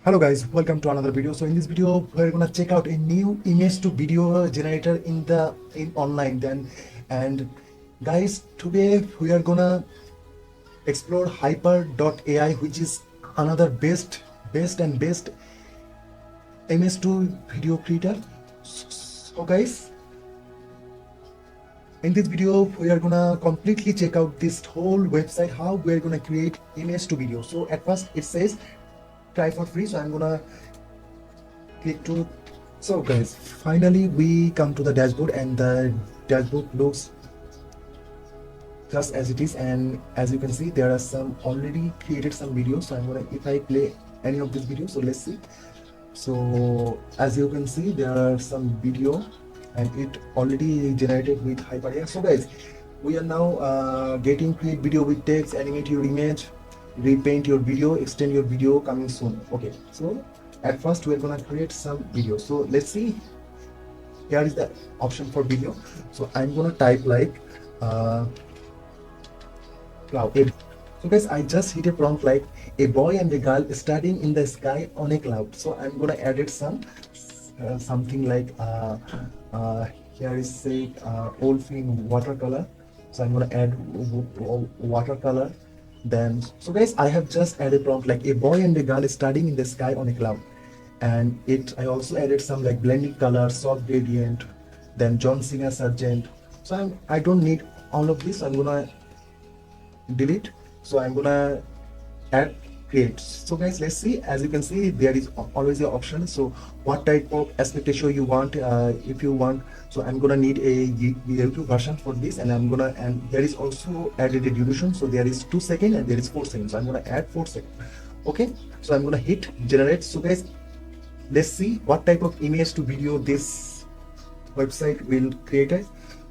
Hello guys, welcome to another video. So in this video we're gonna check out a new image to video generator in online then. And guys, today we are gonna explore Haiper AI, which is another best image to video creator. So guys, in this video we are gonna completely check out this whole website, how we're gonna create image to video. So at first it says try for free, so I'm gonna click to. So guys, finally we come to the dashboard, and the dashboard looks just as it is. And as you can see, there are some already created some videos. So I'm gonna, if I play any of these videos, so let's see. So as you can see, there are some video and it already generated with Haiper AI. So guys, we are now getting create video with text, animate your image, repaint your video, extend your video, coming soon. Okay, so at first we're gonna create some video. So let's see, here is the option for video. So I'm gonna type like cloud. So guys, I just hit a prompt like a boy and a girl studying in the sky on a cloud. So I'm gonna add it some something like here is say old film watercolor. So I'm gonna add watercolor. Then so guys, I have just added prompt like a boy and a girl studying in the sky on a cloud, and I also added some like blending color, soft gradient, then John Cena Sargent. So I don't need all of this. I'm gonna delete. So I'm gonna add create. So guys, let's see. As you can see, there is always the option. So what type of aspect ratio you want, if you want. So I'm gonna need a YouTube version for this, and and there is also added a duration. So there is 2 seconds and there is 4 seconds. So I'm gonna add 4 seconds. Okay, so I'm gonna hit generate. So guys, let's see what type of image to video this website will create it.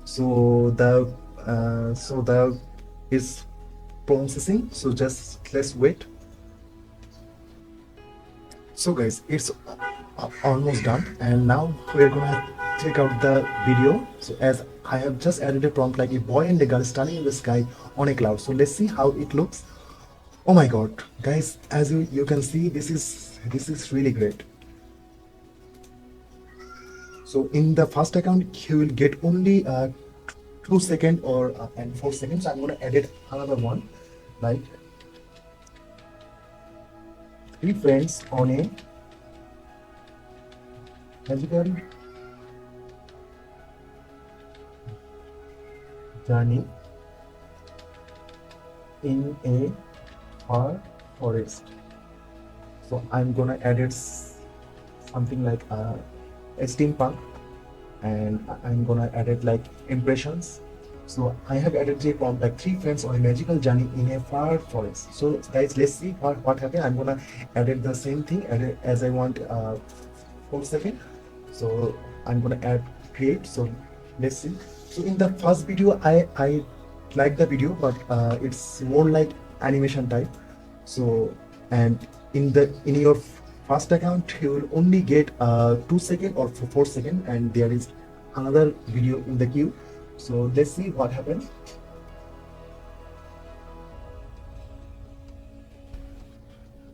So the is processing. So just let's wait. So guys, it's almost done, and now we're gonna check out the video. So as I have just added a prompt like a boy and a girl standing in the sky on a cloud. So let's see how it looks. Oh my god, guys, as you can see, this is really great. So in the first account you will get only 2 seconds or and 4 seconds. So I'm gonna edit another one like 3 friends on a magical journey in a far forest. So I'm gonna edit something like a steampunk, and I'm gonna edit like impressions. So I have added a prompt like 3 friends on a magical journey in a far forest. So guys, let's see what happened. I'm gonna edit the same thing as I want 4 seconds. So I'm gonna add create. So let's see. So in the first video, I like the video, but it's more like animation type. So and in your first account you will only get 2 seconds or 4 seconds, and there is another video in the queue. So let's see what happens.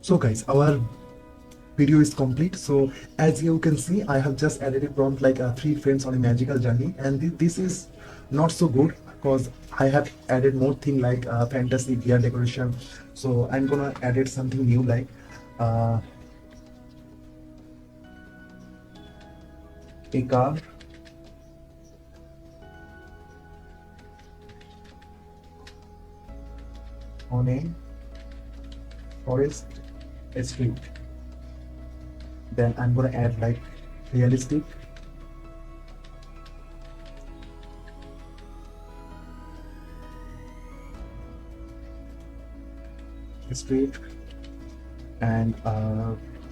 So guys, our video is complete. So as you can see, I have just added a prompt like 3 friends on a magical journey, and this is not so good because I have added more thing like fantasy gear decoration. So I'm gonna add something new like a car on a forest street. Then I'm gonna add like realistic street, and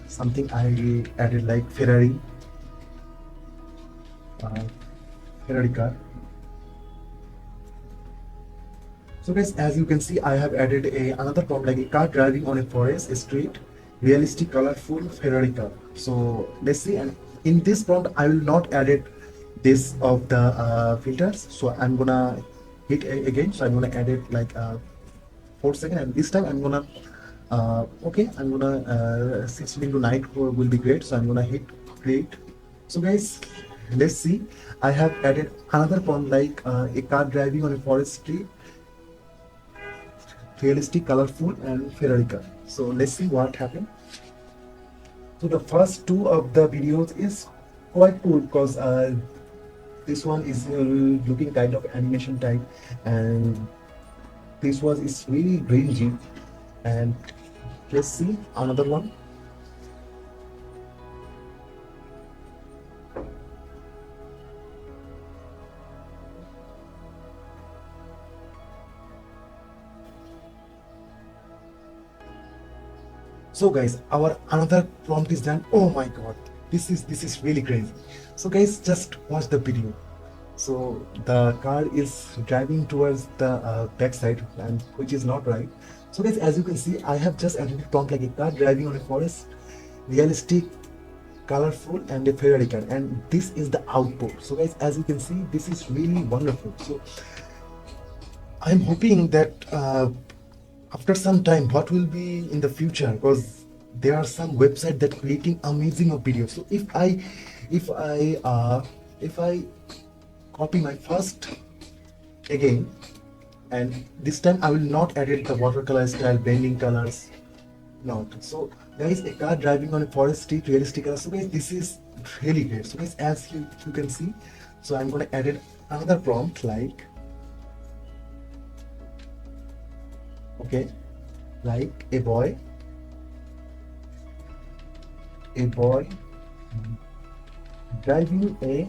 something I added like Ferrari car. So guys, as you can see, I have added another prompt like a car driving on a forest street, realistic, colorful Ferrari car. So let's see. And in this prompt, I will not edit this of the filters. So I'm gonna hit again. So I'm gonna edit like 4 seconds, and this time I'm gonna Okay, I'm gonna 16 into 9 will be great, so I'm gonna hit create. So guys, let's see. I have added another prompt like a car driving on a forest street, realistic, colorful, and Ferrari car. So let's see what happened. So the first two of the videos is quite cool because this one is looking kind of animation type, and this one is really rangy. And let's see another one. So guys, our another prompt is done. Oh my god, this is really crazy. So guys, just watch the video. So the car is driving towards the backside, and which is not right. So guys, as you can see, I have just added a prompt like a car driving on a forest, realistic, colorful, and a Ferrari car, and this is the output. So guys, as you can see, this is really wonderful. So I'm hoping that after some time, what will be in the future, because there are some websites that creating amazing of videos. So if I copy my first again, and this time I will not edit the watercolor style, blending colors, not. So guys, a car driving on a forest street, realistic color. So guys, this is really great. So guys, as you can see, so I'm going to edit another prompt like, okay, like a boy driving a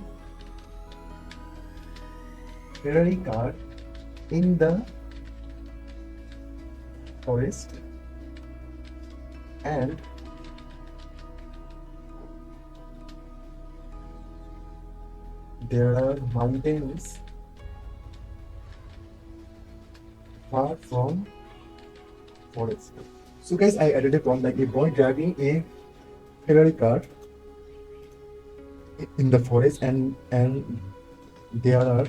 Ferrari car in the forest, and there are mountains far from forest. So guys, I added a prompt like a boy driving a Ferrari car in the forest, and there are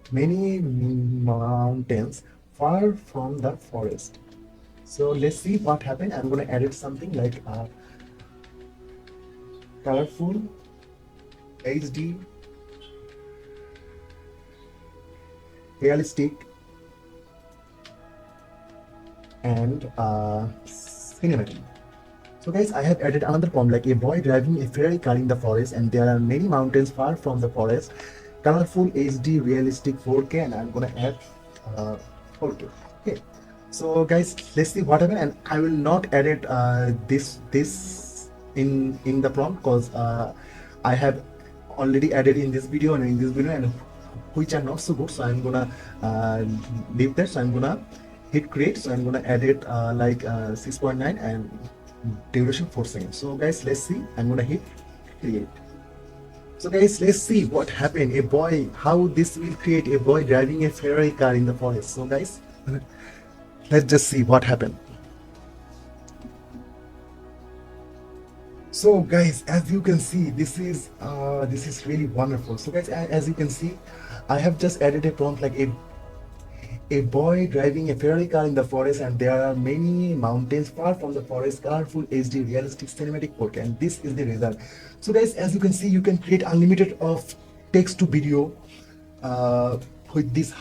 many mountains far from the forest. So let's see what happened. I'm going to edit something like colorful, HD, realistic, and cinematic. So guys, I have added another prompt like a boy driving a Ferrari car in the forest, and there are many mountains far from the forest, colorful, HD, realistic, 4K, and I'm gonna add 4K. Okay. So guys, let's see what happened, and I will not edit this in the prompt because I have already added in this video and in this video, and which are not so good. So I'm gonna leave that. So I'm gonna hit create. So I'm gonna edit like 6.9 and duration 4 seconds. So guys, let's see. I'm gonna hit create. So guys, let's see what happened. A boy, how this will create a boy driving a Ferrari car in the forest. So guys, let's just see what happened. So guys, as you can see, this is really wonderful. So guys, as you can see, I have just added a prompt like a boy driving a Ferrari car in the forest, and there are many mountains far from the forest, colorful, HD, realistic, cinematic 4K, and this is the result. So guys, as you can see, you can create unlimited of text to video with this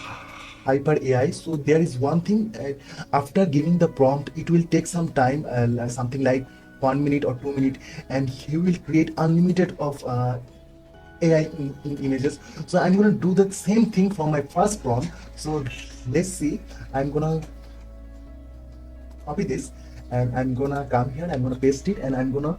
Haiper AI. So there is one thing, after giving the prompt, it will take some time, something like 1 minute or 2 minutes, and he will create unlimited of AI in images. So I'm gonna do the same thing for my first prompt. So let's see. I'm gonna copy this, and I'm gonna come here, I'm gonna paste it, and I'm gonna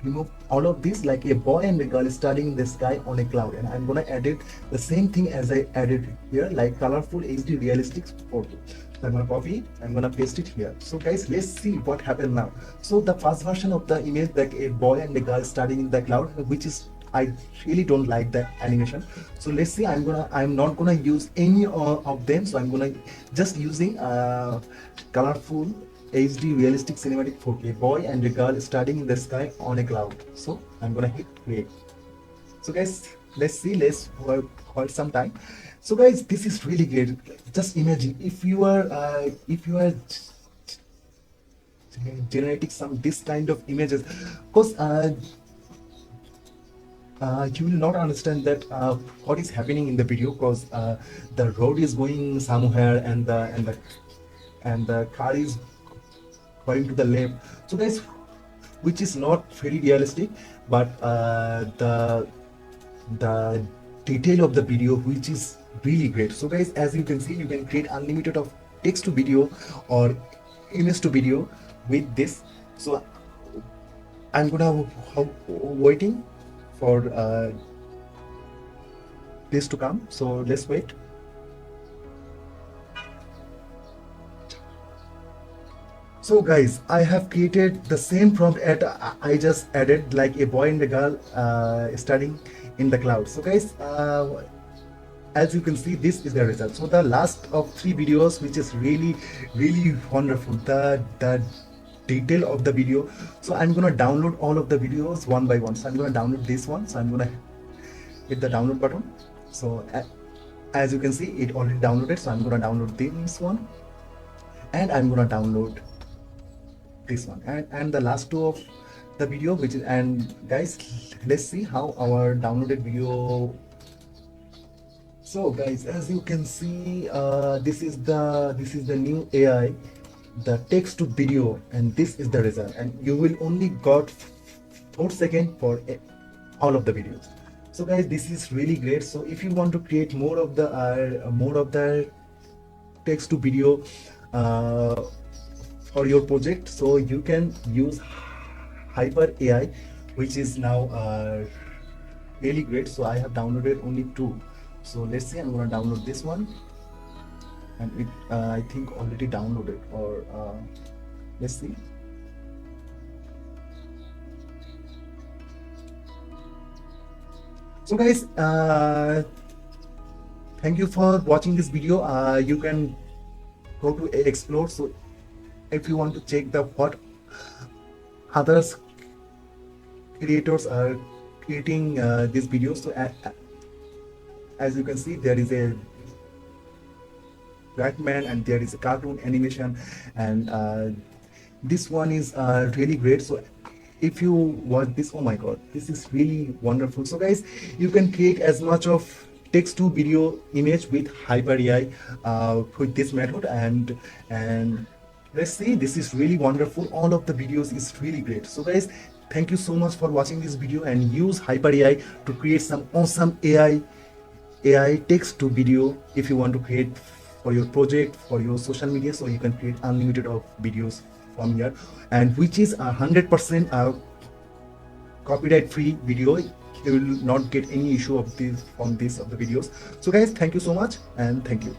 remove all of this like a boy and a girl studying in the sky on a cloud, and I'm gonna edit the same thing as I added here, like colorful, HD, realistic photo. So I'm gonna copy it, I'm gonna paste it here. So guys, let's see what happened now. So the first version of the image, like a boy and a girl studying in the cloud, which is, I really don't like that animation. So let's see, I'm not gonna use any of them. So I'm gonna just using colorful, HD, realistic, cinematic 4K, boy and a girl studying in the sky on a cloud. So I'm gonna hit create. So guys, let's see, let's hold some time. So guys, this is really great. Just imagine if you are generating some this kind of images, because you will not understand that what is happening in the video, because the road is going somewhere, and the car is going to the left. So guys, which is not very realistic, but the detail of the video, which is really great. So guys, as you can see, you can create unlimited of text to video or image to video with this. So I'm gonna waiting for this to come, so let's wait. So guys, I have created the same prompt at I just added, like a boy and a girl studying in the cloud. So guys, as you can see, this is the result. So the last of 3 videos, which is really wonderful, the detail of the video. So I'm gonna download all of the videos one by one. So I'm gonna download this one, so I'm gonna hit the download button. So as you can see, it already downloaded. So I'm gonna download this one, and I'm gonna download this one, and the last 2 of the video, which is, and guys, let's see how our downloaded video. So guys, as you can see, this is the new AI, the text to video, and this is the result, and you will only got 4 seconds for all of the videos. So guys, this is really great. So if you want to create more of the text to video for your project, so you can use Haiper AI, which is now really great. So I have downloaded only 2. So let's see, I'm gonna download this one, and it I think already downloaded, or let's see. So guys, thank you for watching this video. You can go to explore. So if you want to check the what others creators are creating these videos, so as you can see, there is a Batman, and there is a cartoon animation, and this one is really great. So if you watch this, oh my god, this is really wonderful. So guys, you can create as much of text to video image with Haiper AI with this method, and let's see, this is really wonderful. All of the videos is really great. So guys, thank you so much for watching this video, and use Haiper AI to create some awesome AI text to video if you want to create for your project, for your social media. So you can create unlimited of videos from here, and which is 100% copyright free video. You will not get any issue of this from this of the videos. So guys, thank you so much, and thank you.